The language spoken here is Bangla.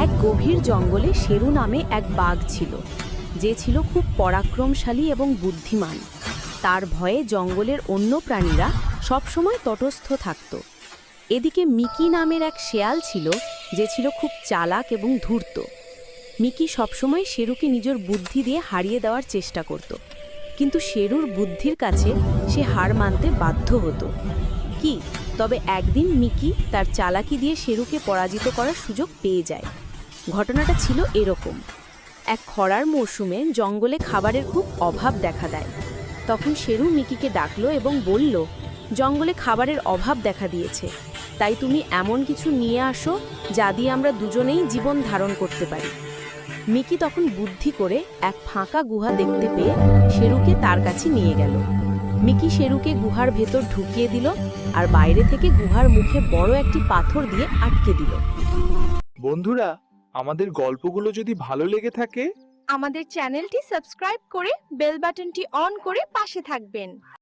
এক গভীর জঙ্গলে শেরু নামে এক বাঘ ছিল, যে ছিল খুব পরাক্রমশালী এবং বুদ্ধিমান। তার ভয়ে জঙ্গলের অন্য প্রাণীরা সবসময় তটস্থ থাকত। এদিকে মিকি নামের এক শেয়াল ছিল, যে ছিল খুব চালাক এবং ধূর্ত। মিকি সবসময় শেরুকে নিজের বুদ্ধি দিয়ে হারিয়ে দেওয়ার চেষ্টা করত, কিন্তু শেরুর বুদ্ধির কাছে সে হার মানতে বাধ্য হতো। তবে একদিন মিকি তার চালাকি দিয়ে শেরুকে পরাজিত করার সুযোগ পেয়ে যায়। ঘটনাটা ছিল এরকম: এক খরার মৌসুমে জঙ্গলে খাবারের খুব অভাব দেখা দেয়। তখন শেরু মিকিকে ডাকলো এবং বলল, জঙ্গলে খাবারের অভাব দেখা দিয়েছে, তাই তুমি এমন কিছু নিয়ে আসো যা দিয়ে আমরা দুজনেই জীবন ধারণ করতে পারি। মিকি তখন বুদ্ধি করে এক ফাঁকা গুহা দেখতে পেয়ে শেরুকে তার কাছে নিয়ে গেল। মিকি শেরুকে গুহার ভেতর ঢুকিয়ে দিল আর বাইরে থেকে গুহার মুখে বড় একটি পাথর দিয়ে আটকে দিল। বন্ধুরা, আমাদের গল্পগুলো যদি ভালো লেগে থাকে আমাদের চ্যানেলটি সাবস্ক্রাইব করে বেল বাটনটি অন করে পাশে থাকবেন।